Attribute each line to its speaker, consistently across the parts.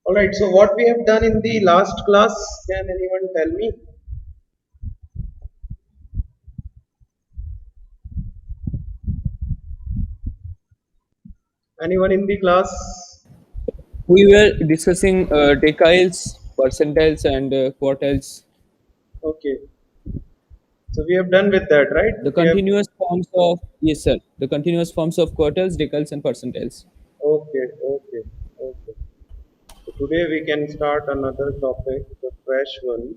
Speaker 1: Alright, so what we have done in the last class, can anyone tell me? Anyone in the class?
Speaker 2: We were discussing deciles, percentiles, and quartiles,
Speaker 1: Okay, so we have done with that, right?
Speaker 2: the
Speaker 1: We have,
Speaker 2: continuous forms of yes, sir. The continuous forms of quartiles, decals, and percentiles.
Speaker 1: okay. So today we can start another topic, the fresh one.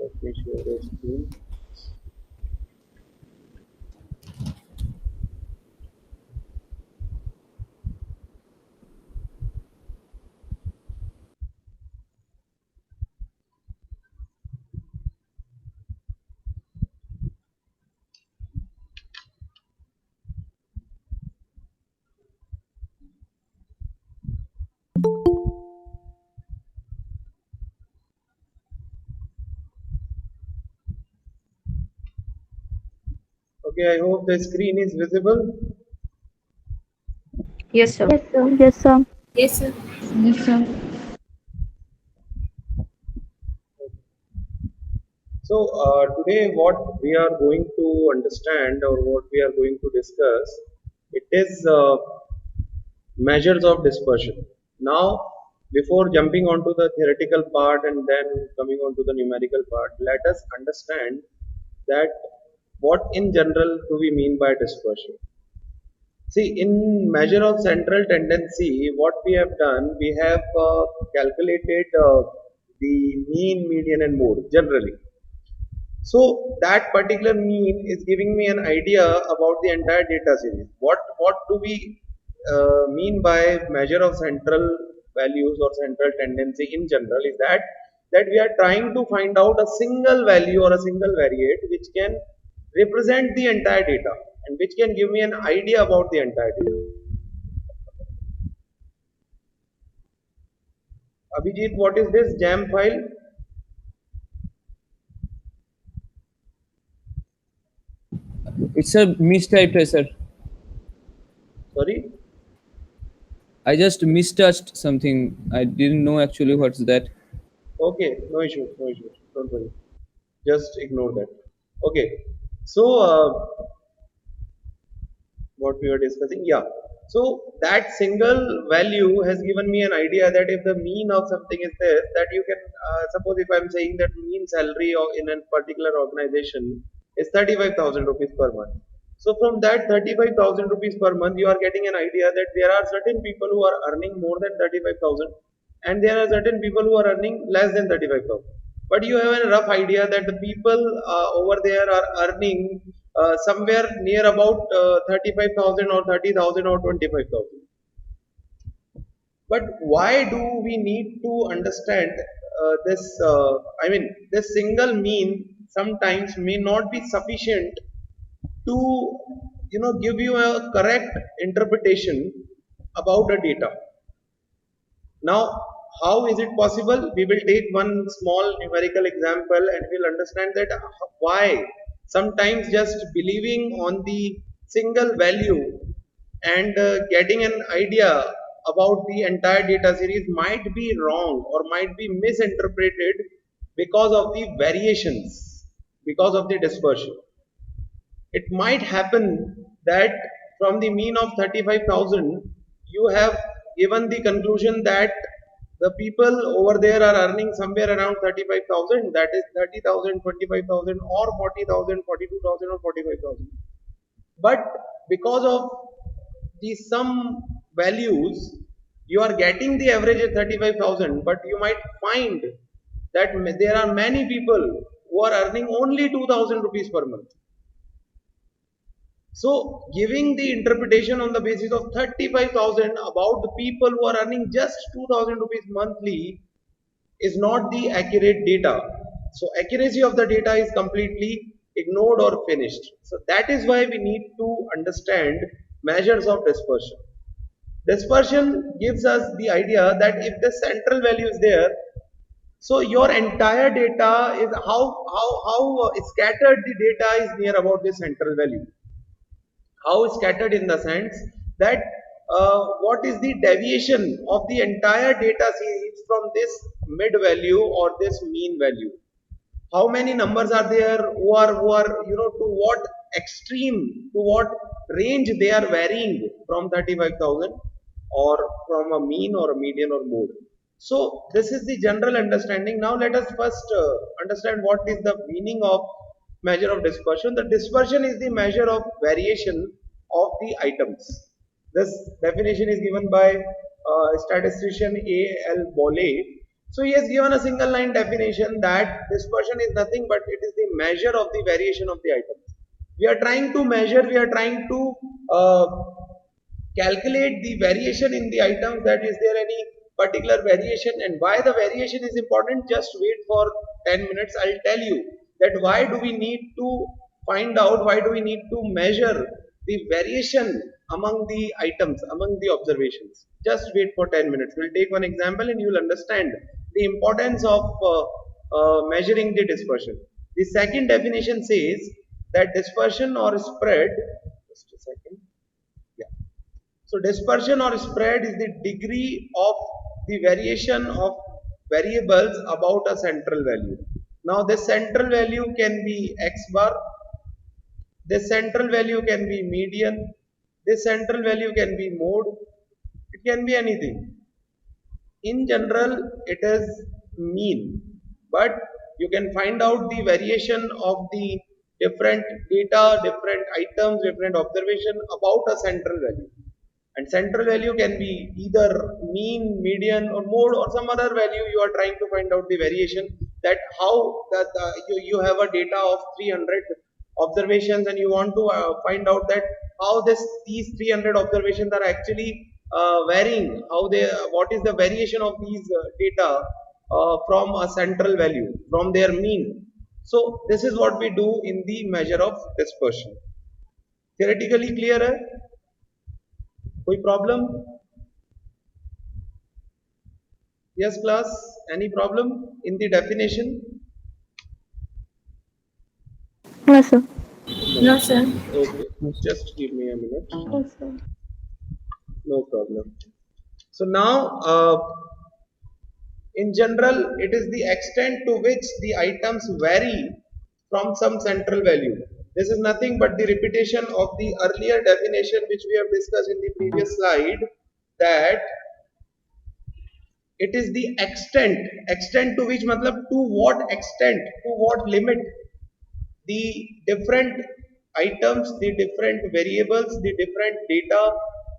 Speaker 1: Let me share the screen. Okay, I hope the screen is visible.
Speaker 3: Yes, sir.
Speaker 4: Yes, sir. Yes, sir.
Speaker 3: Yes, sir.
Speaker 4: Yes, sir.
Speaker 1: So today what we are going to understand or what we are going to discuss, it is measures of dispersion. Now, before jumping onto the theoretical part and then coming on to the numerical part, let us understand that what in general do we mean by dispersion. See, in measure of central tendency, what we have done, we have calculated the mean, median, and mode generally. So that particular mean is giving me an idea about the entire data series. What do we mean by measure of central values or central tendency in general is that we are trying to find out a single value or a single variate which can represent the entire data and which can give me an idea about the entire data. Abhijit, what is this jam file?
Speaker 2: It's a mistyped, sir.
Speaker 1: Sorry.
Speaker 2: I just mistouched something. I didn't know actually what's that.
Speaker 1: Okay, no issues, no issues. Don't worry. Just ignore that. Okay. So what we were discussing, yeah. So that single value has given me an idea that if the mean of something is there, that you can suppose if I'm saying that mean salary in a particular organization is 35,000 rupees per month. So from that 35,000 rupees per month, you are getting an idea that there are certain people who are earning more than 35,000 and there are certain people who are earning less than 35,000. But you have a rough idea that the people over there are earning somewhere near about 35,000 or 30,000 or 25,000. But why do we need to understand this? I mean, this single mean sometimes may not be sufficient to give you a correct interpretation about the data. Now, how is it possible? We will take one small numerical example and we'll understand that why sometimes just believing on the single value and getting an idea about the entire data series might be wrong or might be misinterpreted because of the variations, because of the dispersion. It might happen that from the mean of 35,000, you have given the conclusion that the people over there are earning somewhere around 35,000, that is 30,000, 25,000, or 40,000, 42,000, or 45,000. But because of the some values, you are getting the average at 35,000, but you might find that there are many people who are earning only 2,000 rupees per month. So, giving the interpretation on the basis of 35,000 about the people who are earning just 2,000 rupees monthly is not the accurate data. So, accuracy of the data is completely ignored or finished. So, that is why we need to understand measures of dispersion. Dispersion gives us the idea that if the central value is there, so your entire data is how scattered the data is near about the central value. How scattered in the sense that what is the deviation of the entire data series from this mid value or this mean value. How many numbers are there who are to what extreme, to what range they are varying from 35,000 or from a mean or a median or mode. So this is the general understanding. Now let us first understand what is the meaning of measure of dispersion. The dispersion is the measure of variation of the items. This definition is given by statistician A.L. Bolle. So he has given a single line definition that dispersion is nothing but it is the measure of the variation of the items. We are trying to measure, we are trying to calculate the variation in the items, that is there any particular variation, and why the variation is important. Just wait for 10 minutes, I'll tell you that why do we need to find out, why do we need to measure the variation among the items, among the observations. Just wait for 10 minutes. We'll take one example and you'll understand the importance of measuring the dispersion. The second definition says that dispersion or spread, just a second. Yeah. So dispersion or spread is the degree of the variation of variables about a central value. Now this central value can be x bar, this central value can be median, this central value can be mode, it can be anything. In general, it is mean, but you can find out the variation of the different data, different items, different observation about a central value. And central value can be either mean, median, or mode, or some other value you are trying to find out the variation. That how that you have a data of 300 observations and you want to find out that how these 300 observations are actually varying, how they, what is the variation of these data from a central value, from their mean. So this is what we do in the measure of dispersion. Theoretically clear है? कोई problem? Yes class, any problem in the definition?
Speaker 3: No, sir.
Speaker 4: No, sir.
Speaker 1: Okay, just give me a minute.
Speaker 3: Yes, sir.
Speaker 1: No problem. So now, in general, it is the extent to which the items vary from some central value. This is nothing but the repetition of the earlier definition which we have discussed in the previous slide, that it is the extent to which matlab to what extent, to what limit the different items, the different variables, the different data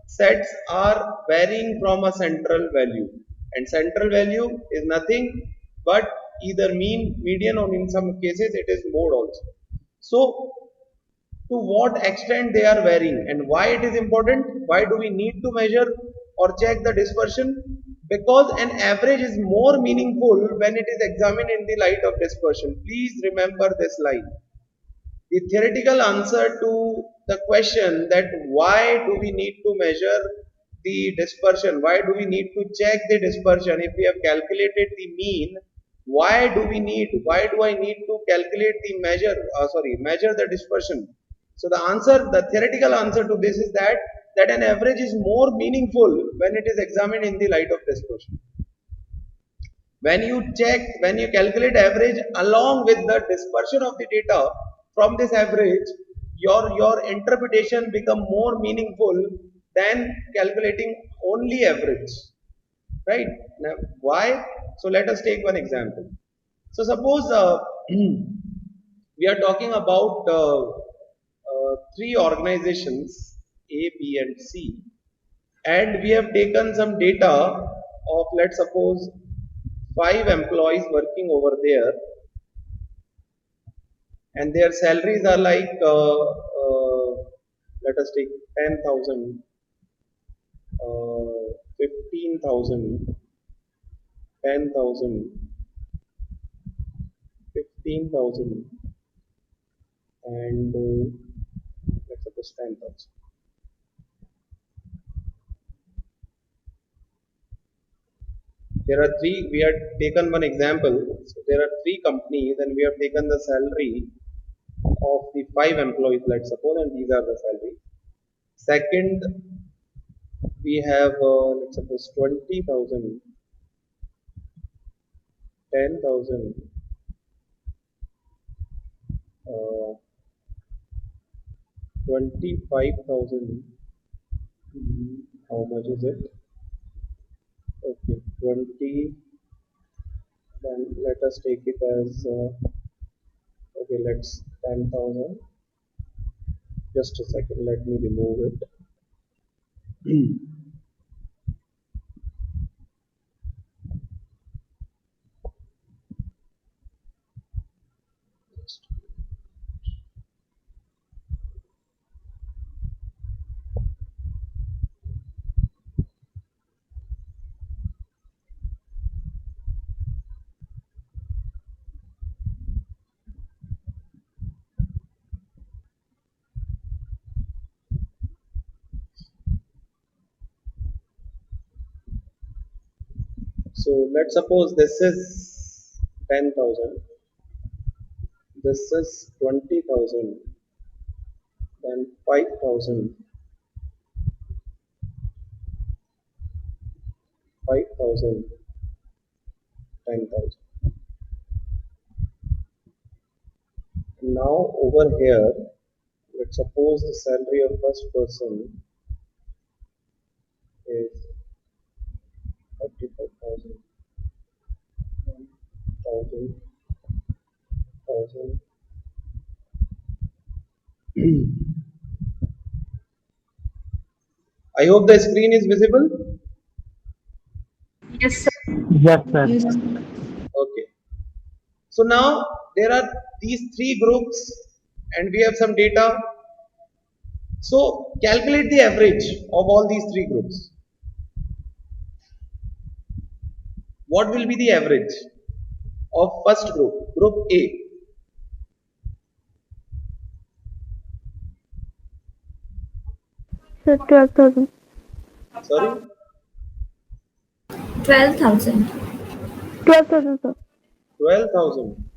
Speaker 1: sets are varying from a central value. And central value is nothing but either mean, median, or in some cases it is mode also. So to what extent they are varying and why it is important, why do we need to measure or check the dispersion? Because an average is more meaningful when it is examined in the light of dispersion. Please remember this line. The theoretical answer to the question that why do we need to measure the dispersion, why do we need to check the dispersion if we have calculated the mean, why do I need to calculate the measure the dispersion. So the answer, the theoretical answer to this is that an average is more meaningful when it is examined in the light of dispersion. When you calculate average along with the dispersion of the data from this average, your interpretation become more meaningful than calculating only average, right? Now, why? So let us take one example. So suppose we are talking about three organizations A, B, and C, and we have taken some data of, let's suppose, 5 employees working over there, and their salaries are like let us take 10,000, 15,000, 10,000, 15,000, and let's suppose 10,000. There are three, we have taken one example. So there are 3 companies and we have taken the salary of the 5 employees, let's suppose, and these are the salaries. Second, we have let's suppose 20,000, 10,000, uh, 25,000. How much is it? Okay, 20. Then let us take it as okay. Let's 10,000. Just a second. Let me remove it. So let's suppose this is 10,000. This is 20,000. Then 5,000. 5,000. 10,000. Now over here, let's suppose the salary of first person is 35,000, 1,000, 1,000. I hope the screen is visible.
Speaker 3: Yes, sir.
Speaker 4: Yes, sir.
Speaker 3: Yes.
Speaker 1: Okay. So now there are these three groups and we have some data. So calculate the average of all these three groups. What will be the average of first group, group A?
Speaker 5: Sir, 12,000.
Speaker 1: Sorry,
Speaker 3: 12,000.
Speaker 5: 12,000, sir.
Speaker 1: 12,000.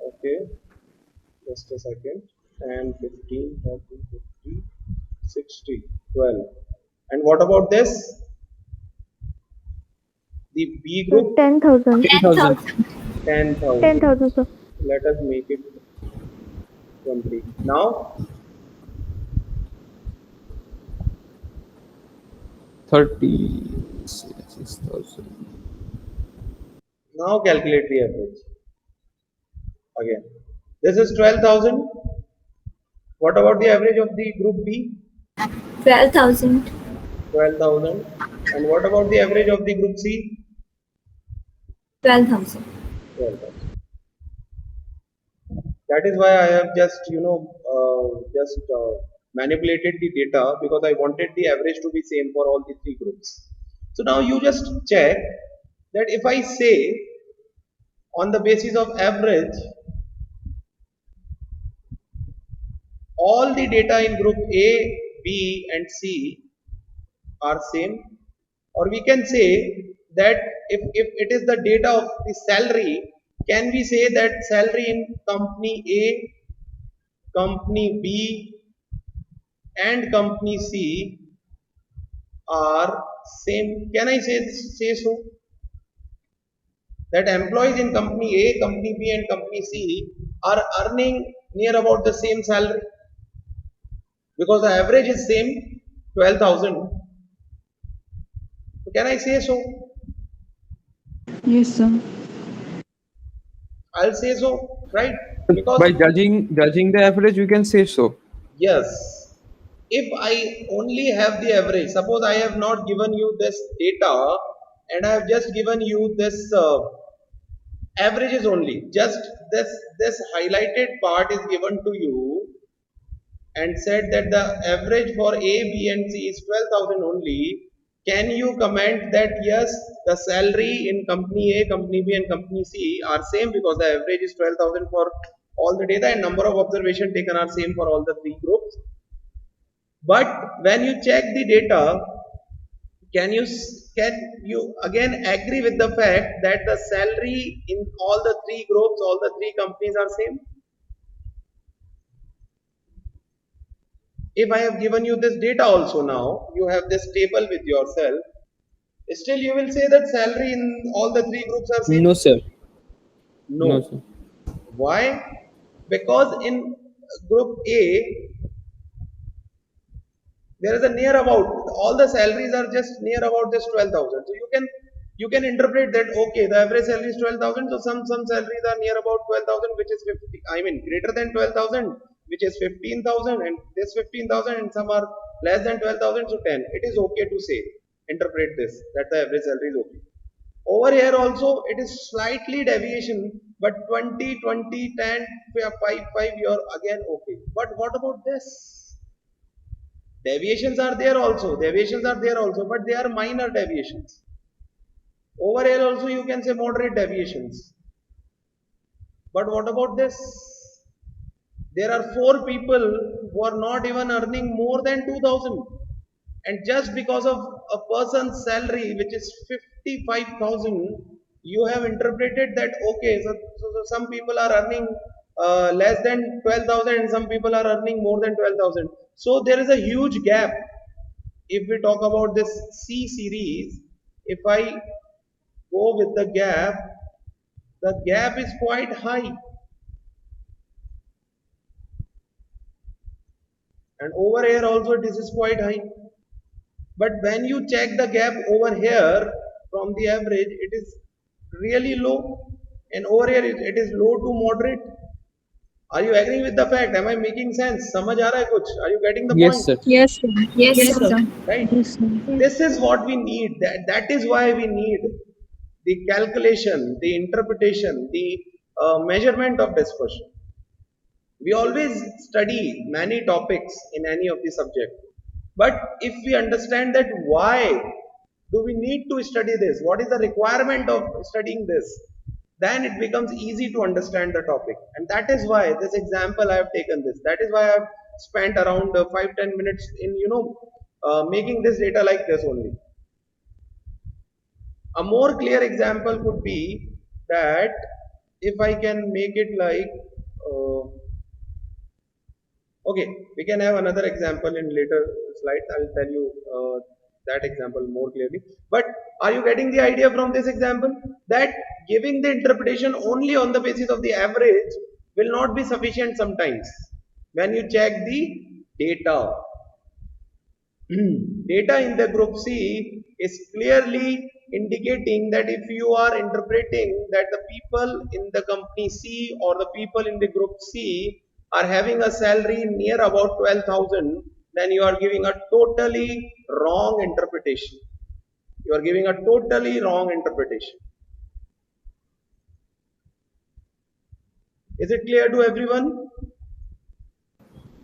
Speaker 1: Okay, just a second. And 15, 30, 50, 60, 12. And what about this? The B
Speaker 5: Sir,
Speaker 1: group?
Speaker 5: 10,000.
Speaker 2: 10,000.
Speaker 1: 10,000.
Speaker 5: 10,000, sir.
Speaker 1: Let us make it complete. Now,
Speaker 2: 36,000.
Speaker 1: now calculate the average. Again, this is 12,000. What about the average of the group B?
Speaker 3: 12,000.
Speaker 1: 12,000. And what about the average of the group C?
Speaker 3: 12,000.
Speaker 1: 12,000. That is why I have just, manipulated the data because I wanted the average to be same for all the three groups. So now you just check that if I say on the basis of average, all the data in group A, B and C are same, or we can say that if it is the data of the salary, can we say that salary in company A, company B and company C are same? Can I say so? That employees in company A, company B and company C are earning near about the same salary because the average is same 12,000. So can I say so?
Speaker 3: Yes, sir.
Speaker 1: I'll say so, right? Because
Speaker 2: By judging the average, we can say so.
Speaker 1: yes, if I only have the average, suppose I have not given you this data and I have just given you this averages only, just this highlighted part is given to you and said that the average for A, B and C is 12,000 only, can you comment that yes, the salary in company A, company B and company C are same because the average is 12,000 for all the data and number of observation taken are same for all the three groups. But when you check the data, can you again agree with the fact that the salary in all the three groups, all the three companies are same? If I have given you this data also now, you have this table with yourself, still you will say that salary in all the three groups are same?
Speaker 2: No, sir. No,
Speaker 1: No.
Speaker 2: sir.
Speaker 1: Why? Because in group A, there is a near about, all the salaries are just near about this 12,000. So you can interpret that, okay, the average salary is 12,000, so some salaries are near about 12,000, which is 50, I mean greater than 12,000, which is 15,000, and this 15,000, and some are less than 12,000, so 10. It is okay to say, interpret this, that the average salary is okay. Over here also it is slightly deviation, but 20, 20, 10, 5, 5, you're again okay. But what about this? Deviations are there also, but they are minor deviations. Over here also you can say moderate deviations. But what about this? There are 4 people who are not even earning more than 2,000, and just because of a person's salary which is 55,000, you have interpreted that, okay, so some people are earning less than 12,000 and some people are earning more than 12,000. So there is a huge gap. If we talk about this C series, if I go with the gap is quite high. And over here also this is quite high. But when you check the gap over here from the average, it is really low. And over here it is low to moderate. Are you agreeing with the fact? Am I making sense? समझ आ रहा है कुछ? Are you getting the
Speaker 2: Yes,
Speaker 1: point?
Speaker 2: sir.
Speaker 5: Yes, sir.
Speaker 3: Yes, sir.
Speaker 1: Right?
Speaker 5: Yes, sir.
Speaker 1: This is what we need. That is why we need the calculation, the interpretation, the measurement of dispersion. We always study many topics in any of the subject. But if we understand that why do we need to study this, what is the requirement of studying this, then it becomes easy to understand the topic. And that is why this example I have taken this. That is why I have spent around 5-10 minutes in making this data like this only. A more clear example could be that if I can make it like okay, we can have another example in later slides. I'll tell you that example more clearly. But are you getting the idea from this example? That giving the interpretation only on the basis of the average will not be sufficient sometimes. When you check the data, data in the group C is clearly indicating that if you are interpreting that the people in the company C or the people in the group C are having a salary near about 12,000, then you are giving a totally wrong interpretation. You are giving a totally wrong interpretation. Is it clear to everyone?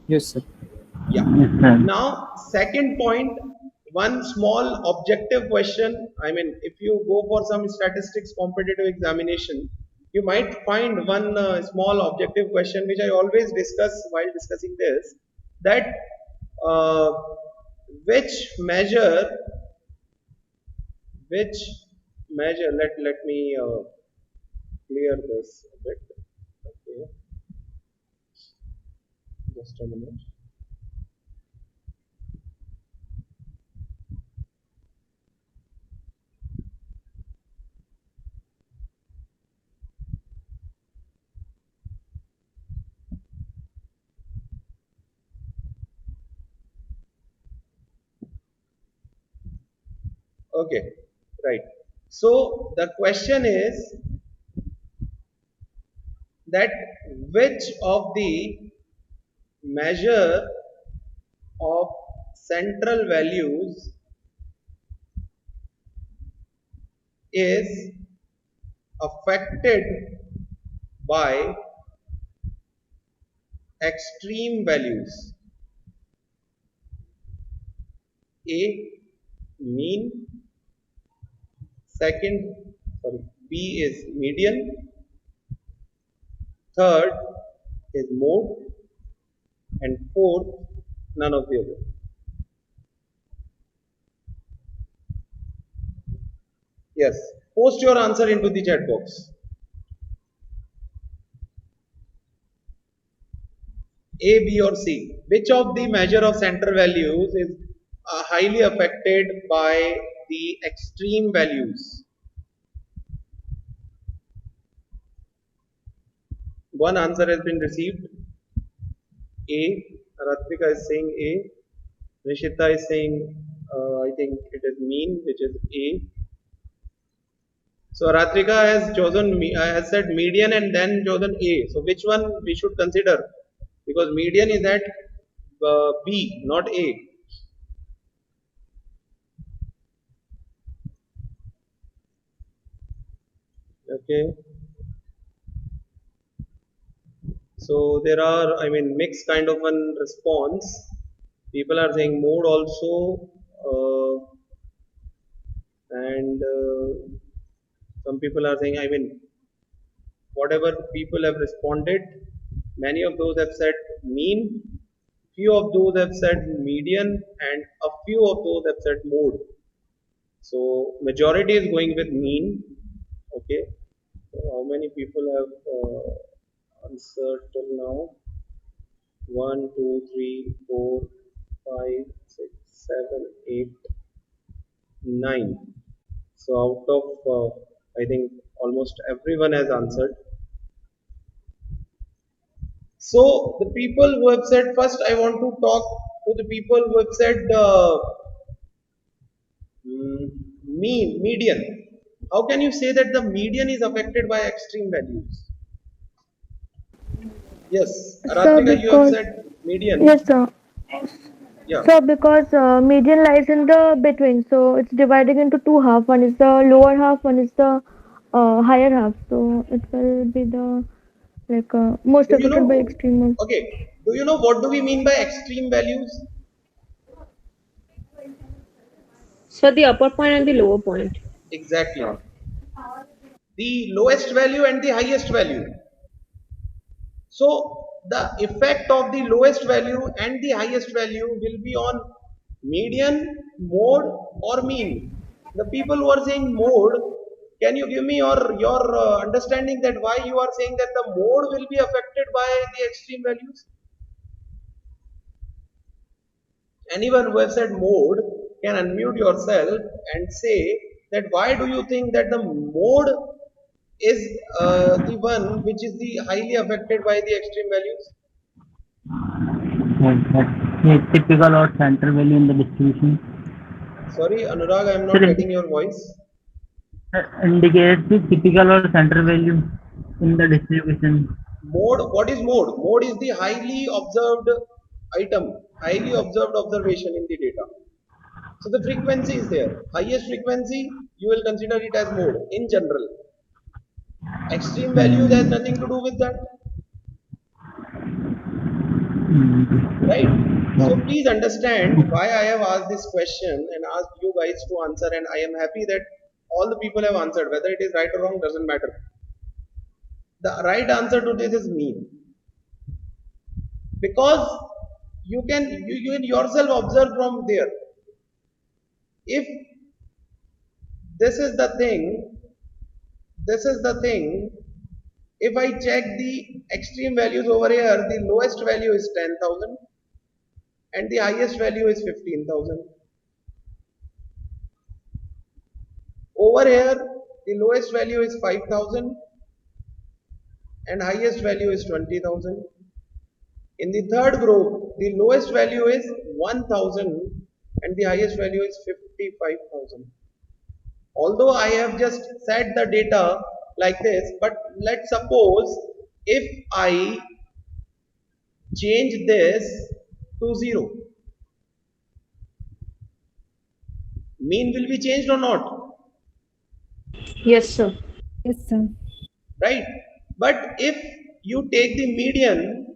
Speaker 2: Yes, sir.
Speaker 1: Yeah. Now, second point, one small objective question. I mean, if you go for some statistics competitive examination, you might find one small objective question which I always discuss while discussing this. That uh, which measure, which measure? Let me clear this a bit. Okay, just a minute. Okay, right. So the question is that which of the measure of central values is affected by extreme values? A, mean. Second, sorry, B is median. Third is mode. And fourth, none of the above. Yes, post your answer into the chat box. A, B or C? which of the measure of center values is highly affected by the extreme values? One answer has been received. A. Ratrika is saying A. Nishita is saying, I think it is mean, which is A. So Ratrika has chosen, has said median and then chosen A. So which one we should consider? Because median is at B, not A. Okay. So there are, I mean, mixed kind of an response. People are saying mode also, and some people are saying, I mean, whatever people have responded, many of those have said mean, few of those have said median, and a few of those have said mode. So majority is going with mean. Okay. So how many people have answered till now? 1, 2, 3, 4, 5, 6, 7, 8, 9. So out of I think almost everyone has answered. So the people who have said, first I want to talk to the people who have said median. How can you say that the median is affected by extreme values? Yes,
Speaker 5: Sir,
Speaker 1: Aratrika, you have
Speaker 5: because
Speaker 1: said median.
Speaker 5: yes, sir.
Speaker 1: Yeah.
Speaker 5: So because median lies in the between, so it's dividing into two half. One is the lower half, one is the higher half. So it will be the like most
Speaker 1: Do you
Speaker 5: affected by
Speaker 1: know?
Speaker 5: extreme.
Speaker 1: Okay. Do you know what do we mean by extreme values?
Speaker 4: So the upper point and the lower point.
Speaker 1: Exactly. The lowest value and the highest value. So the effect of the lowest value and the highest value will be on median, mode or mean. The people who are saying mode, can you give me your understanding that why you are saying that the mode will be affected by the extreme values? Anyone who has said mode can unmute yourself and say that why do you think that the mode is the one which is the highly affected by the extreme values?
Speaker 6: Yes, that's a typical or center value in the distribution.
Speaker 1: Sorry, Anurag, I am not getting your voice.
Speaker 6: Indicates the typical or center value in the distribution.
Speaker 1: Mode, what is mode? Mode is the highly observed item, highly observed observation in the data. So the frequency is there. Highest frequency, you will consider it as mode in general. Extreme values has nothing to do with that. Right? So please understand why I have asked this question and asked you guys to answer, and I am happy that all the people have answered. Whether it is right or wrong doesn't matter. The right answer to this is mean. Because you can yourself observe from there. If this is the thing, if I check the extreme values over here, the lowest value is 10,000 and the highest value is 15,000. Over here, the lowest value is 5,000 and highest value is 20,000. In the third group, the lowest value is 1,000 and the highest value is 55,000. Although I have just set the data like this, but let's suppose if I change this to 0, mean will be changed or not?
Speaker 4: Yes, sir.
Speaker 3: Yes, sir.
Speaker 1: Right? But if you take the median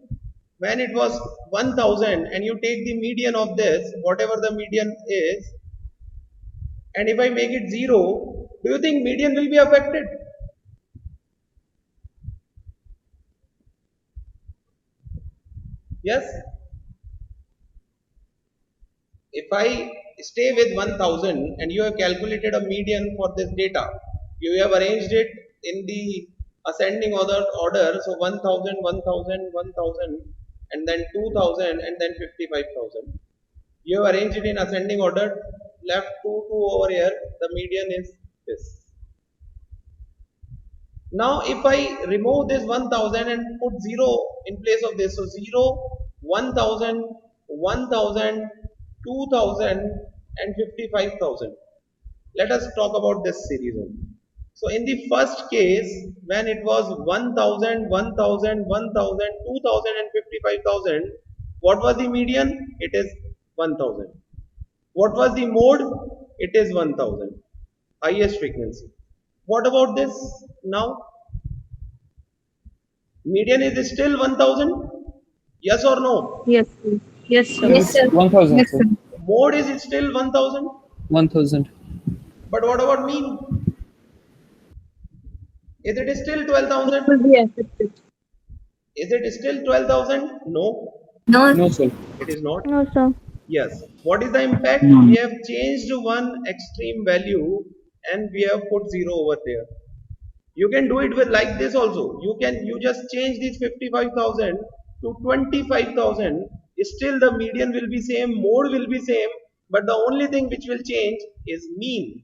Speaker 1: when it was 1000 and you take the median of this, whatever the median is, and if I make it 0, do you think median will be affected? Yes? If I stay with 1000 and you have calculated a median for this data, you have arranged it in the ascending order, so 1000, 1000, 1000, and then 2000 and then 55,000. You have arranged it in ascending order, left 2 over here, the median is this. Now if I remove this 1000 and put 0 in place of this, so 0, 1000, 1000, 2000 and 55,000. Let us talk about this series only. So in the first case, when it was 1000, 1000, 1000, 2000 and 55,000, what was the median? It is 1000. What was the mode? It is 1000. Highest frequency. What about this now? Median is still 1000? Yes or no?
Speaker 4: Yes, sir. Yes, sir.
Speaker 3: Yes, sir.
Speaker 2: 1000.
Speaker 3: Yes,
Speaker 2: sir.
Speaker 3: sir.
Speaker 1: Mode is still 1000?
Speaker 2: 1000.
Speaker 1: But what about mean? Is it still
Speaker 4: It
Speaker 1: 12,000?
Speaker 4: will be affected.
Speaker 1: Is it still 12,000? No,
Speaker 3: No.
Speaker 2: No, sir.
Speaker 1: it is not.
Speaker 5: No, sir.
Speaker 1: Yes. What is the impact?
Speaker 6: No.
Speaker 1: We have changed one extreme value and we have put 0 over there. You can do it with like this also. You just change this 55,000 to 25,000. Still the median will be same, mode will be same, but the only thing which will change is mean.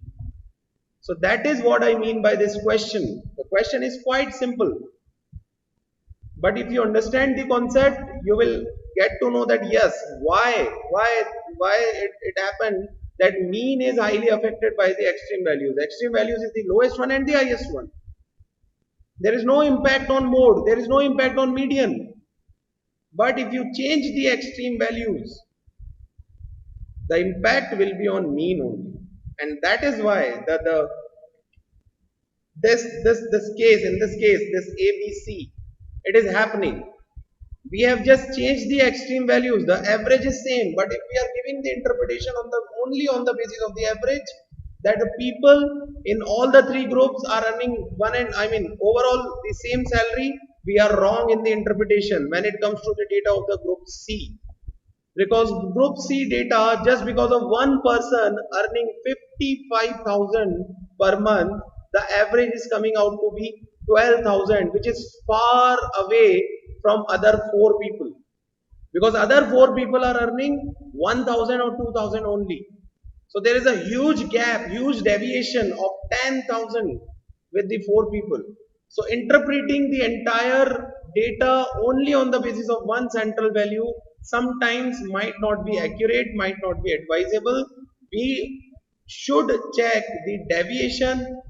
Speaker 1: So that is what I mean by this question. The question is quite simple. But if you understand the concept, you will get to know that yes, why it happened that mean is highly affected by the extreme values. Extreme values is the lowest one and the highest one. There is no impact on mode, there is no impact on median. But if you change the extreme values, the impact will be on mean only. And that is why this case, this ABC, it is happening. We have just changed the extreme values. The average is same, but if we are giving the interpretation only on the basis of the average, that the people in all the three groups are earning overall the same salary, we are wrong in the interpretation when it comes to the data of the group C. Because group C data, just because of one person earning 55,000 per month, the average is coming out to be 12,000, which is far away from other 4 people. Because other 4 people are earning 1,000 or 2,000 only. So there is a huge gap, huge deviation of 10,000 with the 4 people. So interpreting the entire data only on the basis of one central value sometimes might not be accurate, might not be advisable. We should check the deviation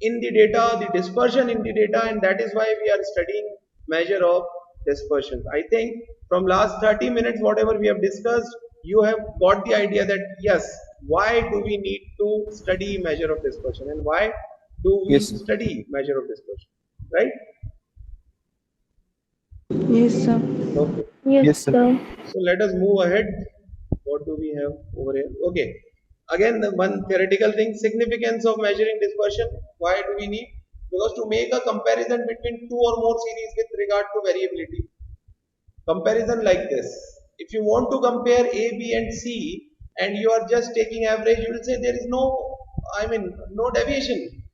Speaker 1: in the data, the dispersion in the data, and that is why we are studying measure of dispersion. I think from last 30 minutes, whatever we have discussed, you have got the idea that yes, why do we need to study measure of dispersion and why do we
Speaker 2: Yes, sir.
Speaker 1: study measure of dispersion, right?
Speaker 3: Yes, sir.
Speaker 1: Okay.
Speaker 5: Yes,
Speaker 2: Yes, sir.
Speaker 5: sir.
Speaker 1: So let us move ahead. What do we have over here? Okay. Again, the one theoretical thing, significance of measuring dispersion. Why do we need? Because to make a comparison between 2 or more series with regard to variability. Comparison like this. If you want to compare A, B and C and you are just taking average, you will say there is no deviation.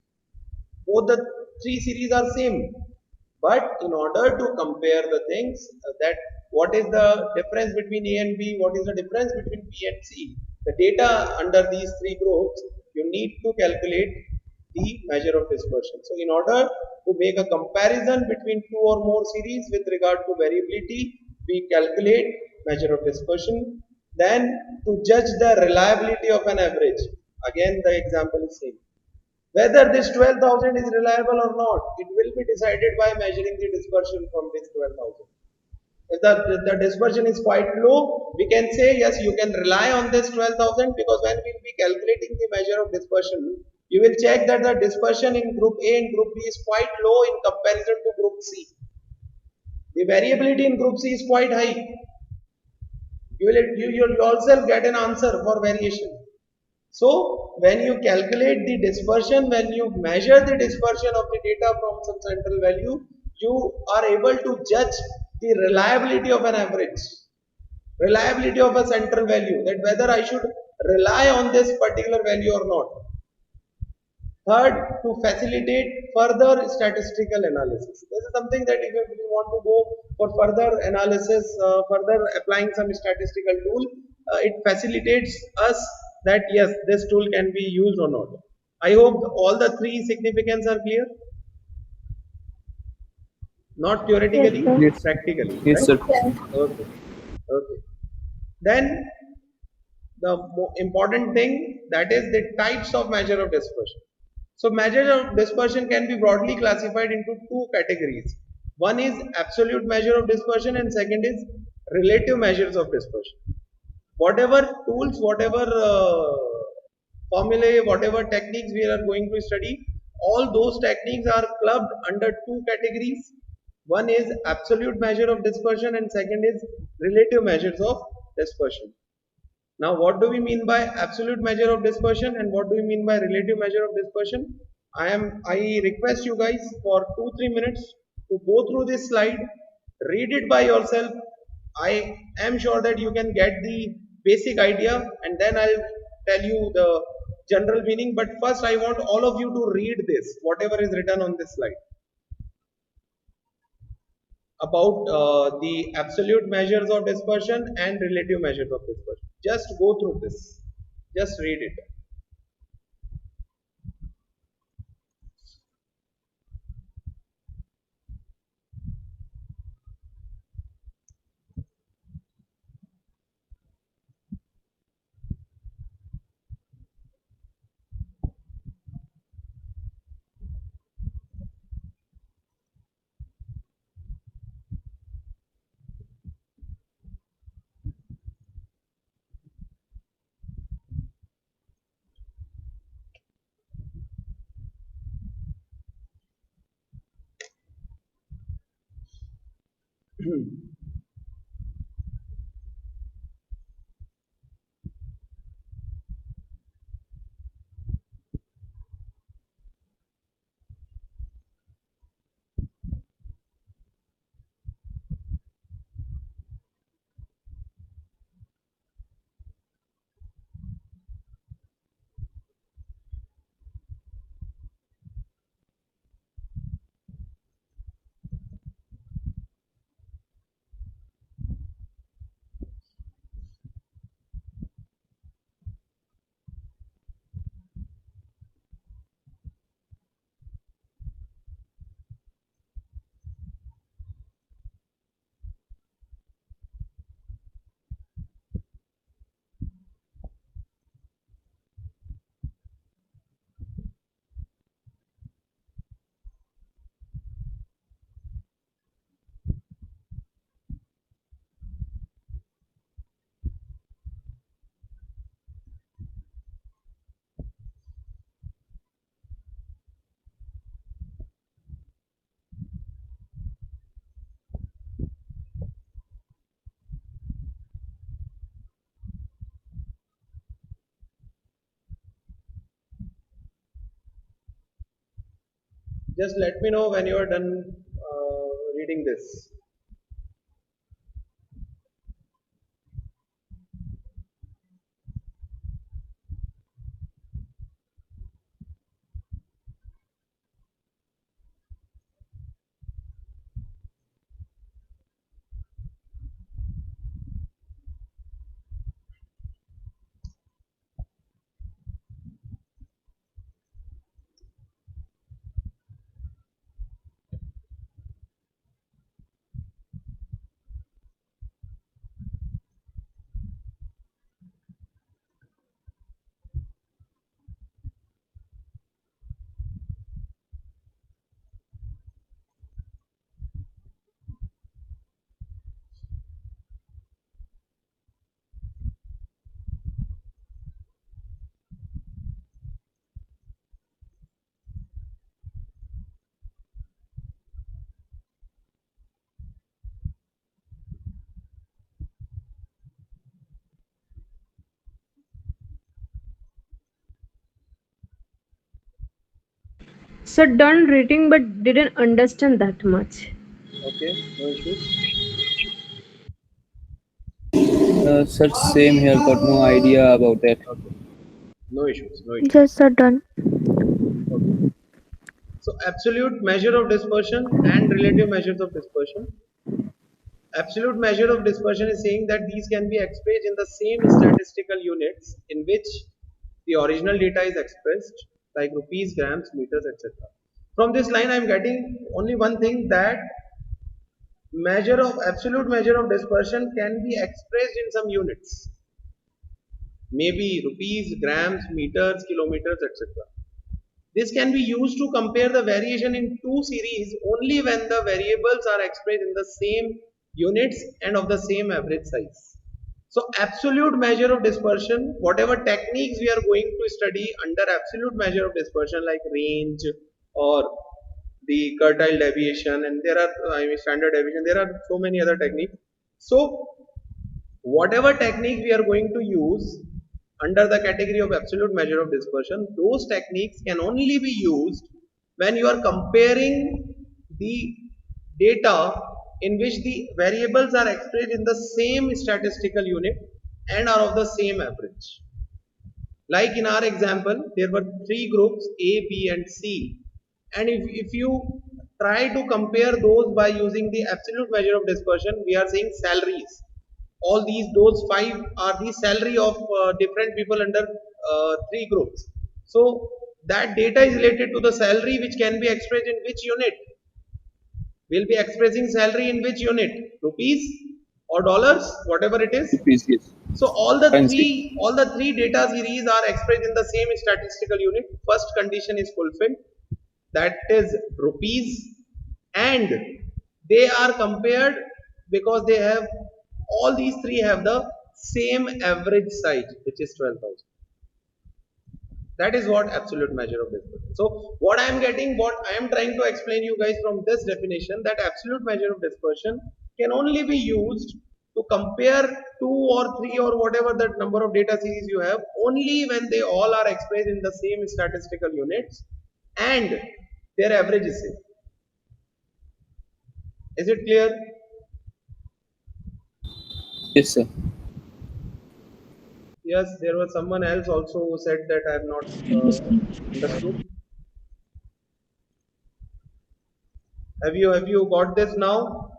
Speaker 1: Both the 3 series are same. But in order to compare the things, that what is the difference between A and B, what is the difference between B and C, the data under these 3 groups, you need to calculate the measure of dispersion. So in order to make a comparison between 2 or more series with regard to variability, we calculate measure of dispersion. Then to judge the reliability of an average, again the example is same. Whether this 12,000 is reliable or not, it will be decided by measuring the dispersion from this 12,000. If the dispersion is quite low, we can say yes, you can rely on this 12,000, because when we will be calculating the measure of dispersion, you will check that the dispersion in group A and group B is quite low in comparison to group C. The variability in group C is quite high. You will also get an answer for variation. So when you calculate the dispersion, when you measure the dispersion of the data from some central value, you are able to judge the reliability of an average, reliability of a central value, that whether I should rely on this particular value or not. Third, to facilitate further statistical analysis. This is something that if you want to go for further analysis, further applying some statistical tool, it facilitates us that yes, this tool can be used or not. I hope all the three significance are clear. Not
Speaker 5: Yes,
Speaker 1: theoretically,
Speaker 5: sir.
Speaker 2: Yes.
Speaker 1: practically,
Speaker 2: Yes, sir.
Speaker 1: right? Okay. Okay. Then the important thing, that is the types of measure of dispersion. So measure of dispersion can be broadly classified into two categories. One is absolute measure of dispersion and second is relative measures of dispersion. Whatever tools, whatever formulae, whatever techniques we are going to study, all those techniques are clubbed under two categories. One is absolute measure of dispersion and second is relative measures of dispersion. Now, what do we mean by absolute measure of dispersion and what do we mean by relative measure of dispersion? I request you guys for 2-3 minutes to go through this slide, read it by yourself. I am sure that you can get the basic idea and then I'll tell you the general meaning. But first, I want all of you to read this, whatever is written on this slide about the absolute measures of dispersion and relative measures of dispersion. Just go through this. Just read it. Just let me know when you are done reading this.
Speaker 4: So done reading but didn't understand that much.
Speaker 1: Okay, no issues.
Speaker 2: Such same here, got no idea about it.
Speaker 1: Okay, no issues, no issues.
Speaker 5: Yes, sir. Done.
Speaker 1: Okay. So absolute measure of dispersion and relative measures of dispersion. Absolute measure of dispersion is saying that these can be expressed in the same statistical units in which the original data is expressed, like rupees, grams, meters, etc. From this line, I am getting only one thing, that absolute measure of dispersion can be expressed in some units, maybe rupees, grams, meters, kilometers, etc. This can be used to compare the variation in two series only when the variables are expressed in the same units and of the same average size. So absolute measure of dispersion, whatever techniques we are going to study under absolute measure of dispersion, like range or the quartile deviation, and there are standard deviation, there are so many other techniques. So whatever technique we are going to use under the category of absolute measure of dispersion, those techniques can only be used when you are comparing the data in which the variables are expressed in the same statistical unit and are of the same average. Like in our example, there were three groups A, B and C, and if you try to compare those by using the absolute measure of dispersion, we are saying salaries. All those five are the salary of different people under three groups. So that data is related to the salary, which can be expressed in which unit? We'll be expressing salary in which unit? Rupees or dollars, whatever it is.
Speaker 2: Rupees, yes.
Speaker 1: So
Speaker 2: Currency.
Speaker 1: all the three data series are expressed in the same statistical unit. First condition is fulfilled, that is rupees, and they are compared because they have, all these three have the same average size, which is 12,000. That is what absolute measure of dispersion. So what I am trying to explain you guys from this definition, that absolute measure of dispersion can only be used to compare two or three or whatever that number of data series you have, only when they all are expressed in the same statistical units and their average is same. Is it clear?
Speaker 2: Yes, sir.
Speaker 1: Yes, there was someone else also who said that I have not understood. Have you got this now?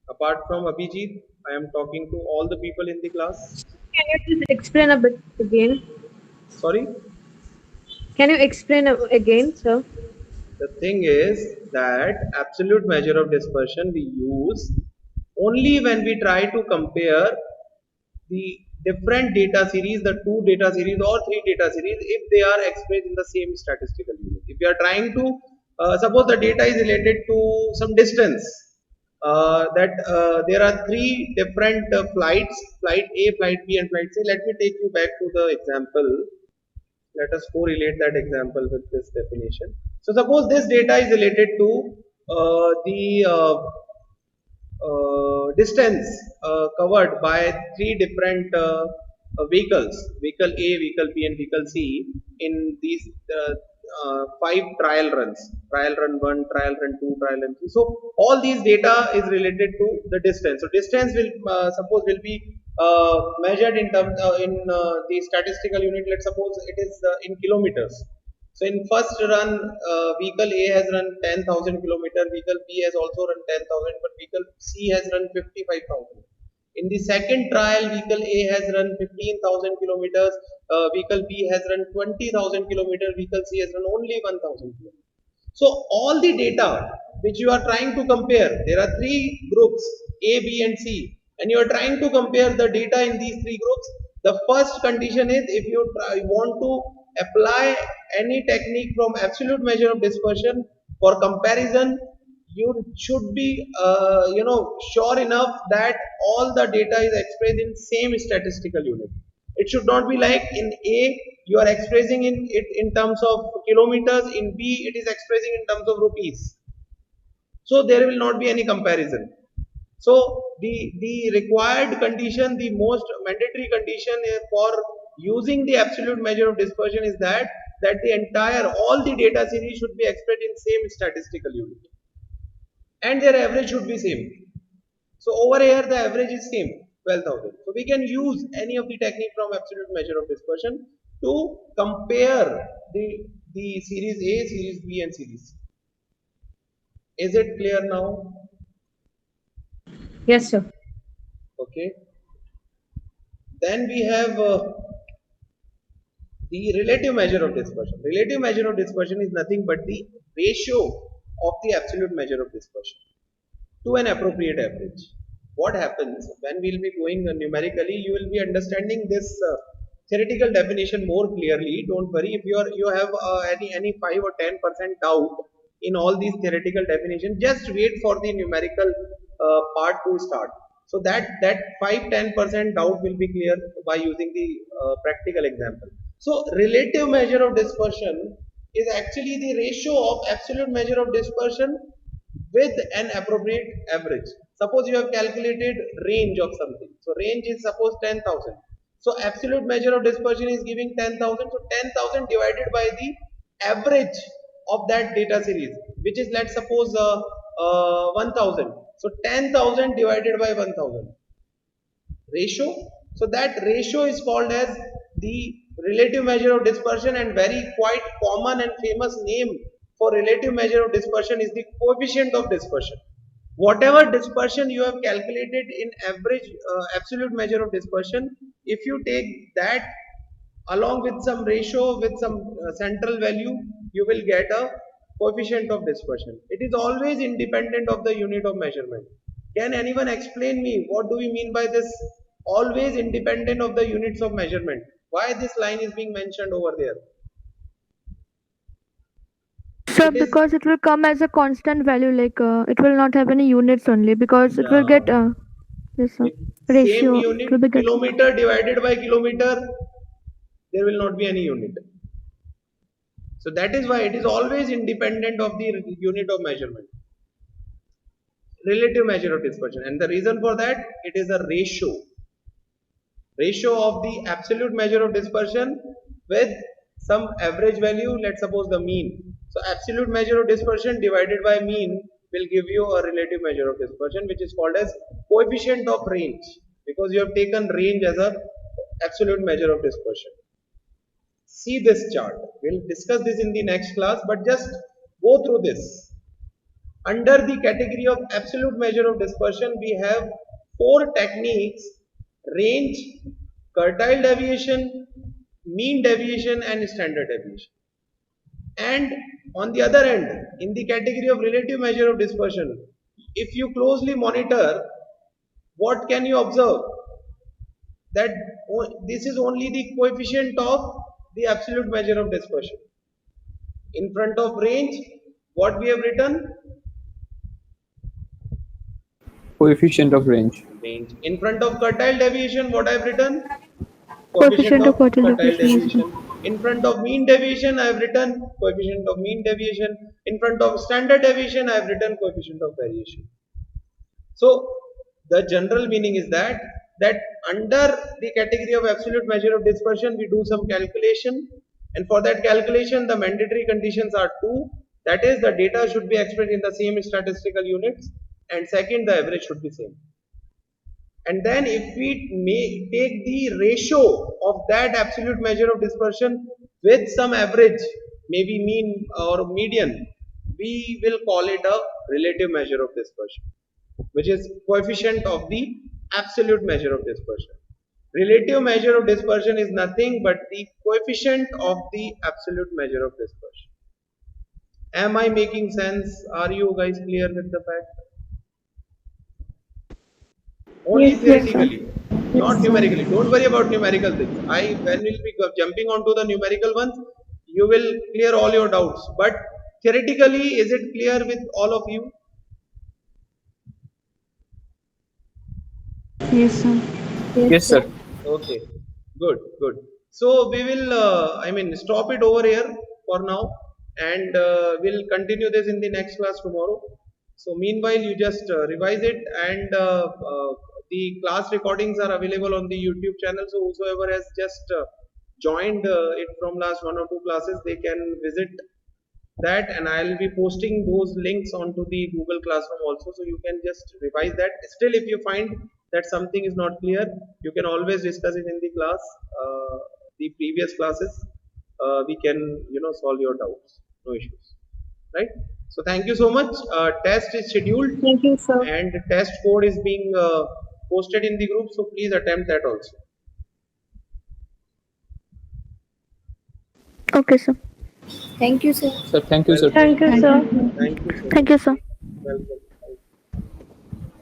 Speaker 1: Apart from Abhijit, I am talking to all the people in the class.
Speaker 4: Can you just explain a bit again?
Speaker 1: Sorry?
Speaker 4: Can you explain again, sir?
Speaker 1: The thing is that absolute measure of dispersion we use only when we try to compare the different data series, the two data series or three data series, if they are expressed in the same statistical unit. If you are trying to, suppose the data is related to some distance, there are three different flights, flight A, flight B and flight C. Let me take you back to the example. Let us correlate that example with this definition. So suppose this data is related to the distance covered by three different vehicles, vehicle A, vehicle B and vehicle C, in these five trial runs, trial run 1, trial run 2, trial run 3. So all these data is related to the distance. So distance will suppose will be measured in terms the statistical unit. Let's suppose it is in kilometers. So in first run, vehicle A has run 10,000 kilometer, vehicle B has also run 10,000, but vehicle C has run 55,000. In the second trial, vehicle A has run 15,000 kilometers, vehicle B has run 20,000 kilometers, vehicle C has run only 1,000 kilometers. So all the data which you are trying to compare, there are three groups A, B and C, and you are trying to compare the data in these three groups. The first condition is, if you want to apply any technique from absolute measure of dispersion for comparison, you should be sure enough that all the data is expressed in same statistical unit. It should not be like in A you are expressing it in terms of kilometers, in B it is expressing in terms of rupees. So there will not be any comparison. So the required condition, the most mandatory condition for using the absolute measure of dispersion is that the all the data series should be expressed in same statistical unit and their average should be same. So over here the average is same, 12,000. So we can use any of the technique from absolute measure of dispersion to compare the series A, series B and series C. Is it clear now?
Speaker 4: Yes, sir.
Speaker 1: Okay. Then we have the relative measure of dispersion. Relative measure of dispersion is nothing but the ratio of the absolute measure of dispersion to an appropriate average. What happens when we will be going numerically, you will be understanding this theoretical definition more clearly. Don't worry if you have any 5 or 10% doubt in all these theoretical definitions, just wait for the numerical part to start. So that 5-10% doubt will be clear by using the practical example. So relative measure of dispersion is actually the ratio of absolute measure of dispersion with an appropriate average. Suppose you have calculated range of something. So range is suppose 10,000. So absolute measure of dispersion is giving 10,000. So 10,000 divided by the average of that data series, which is let's suppose 1,000. So 10,000 divided by 1,000 ratio. So that ratio is called as the relative measure of dispersion, and very quite common and famous name for relative measure of dispersion is the coefficient of dispersion. Whatever dispersion you have calculated in average absolute measure of dispersion, if you take that along with some ratio with some central value, you will get a coefficient of dispersion. It is always independent of the unit of measurement. Can anyone explain me what do we mean by this always independent of the units of measurement? Why this line is being mentioned over there?
Speaker 5: So
Speaker 1: It is,
Speaker 5: because it will come as a constant value, like it will not have any units only, because it will get
Speaker 1: yeah,
Speaker 5: this
Speaker 1: with same
Speaker 5: ratio. It
Speaker 1: unit,
Speaker 5: will be getting.
Speaker 1: kilometer divided by kilometer, there will not be any unit. So that is why it is always independent of the unit of measurement. Relative measure of dispersion, and the reason for that, it is a ratio of the absolute measure of dispersion with some average value, let's suppose the mean. So absolute measure of dispersion divided by mean will give you a relative measure of dispersion, which is called as coefficient of range, because you have taken range as a absolute measure of dispersion. See this chart. We'll discuss this in the next class, but just go through this. Under the category of absolute measure of dispersion, we have 4 techniques: range, quartile deviation, mean deviation and standard deviation. And on the other end, in the category of relative measure of dispersion, if you closely monitor, what can you observe? That this is only the coefficient of the absolute measure of dispersion. In front of range, what we have written?
Speaker 2: Coefficient of range.
Speaker 1: Range. In front of quartile deviation, what I have written? Coefficient
Speaker 5: Coefficient
Speaker 1: of
Speaker 5: of quartile
Speaker 1: quartile
Speaker 5: deviation.
Speaker 1: deviation. In front of mean deviation, I have written coefficient of mean deviation. In front of standard deviation, I have written coefficient of variation. So the general meaning is that under the category of absolute measure of dispersion, we do some calculation, and for that calculation, the mandatory conditions are 2. That is, the data should be expressed in the same statistical units, and second, the average should be same. And then if we take the ratio of that absolute measure of dispersion with some average, maybe mean or median, we will call it a relative measure of dispersion, which is coefficient of the absolute measure of dispersion. Relative measure of dispersion is nothing but the coefficient of the absolute measure of dispersion. Am I making sense? Are you guys clear with the fact? Only
Speaker 3: Yes,
Speaker 1: theoretically, not
Speaker 3: sir.
Speaker 1: numerically. Don't worry about numerical things. When we'll be jumping onto the numerical ones, you will clear all your doubts. But theoretically, is it clear with all of you?
Speaker 3: Yes, sir.
Speaker 2: Yes, sir.
Speaker 1: Okay, good, good. So we will, stop it over here for now, and we'll continue this in the next class tomorrow. So meanwhile, you just revise it, and the class recordings are available on the YouTube channel. So whosoever has just joined it from last 1 or 2 classes, they can visit that, and I'll be posting those links onto the Google Classroom also, so you can just revise that. Still, if you find that something is not clear, you can always discuss it in the class the previous classes, we can solve your doubts. No issues, right? So thank you so much. Test is scheduled
Speaker 4: Thank you, sir.
Speaker 1: and test code is being posted in the group. So please attempt that also.
Speaker 5: Okay, sir.
Speaker 3: Thank you, sir.
Speaker 2: Sir, thank you, sir.
Speaker 4: Thank you, sir.
Speaker 1: Thank you so much.
Speaker 5: Thank you, sir.
Speaker 1: Welcome.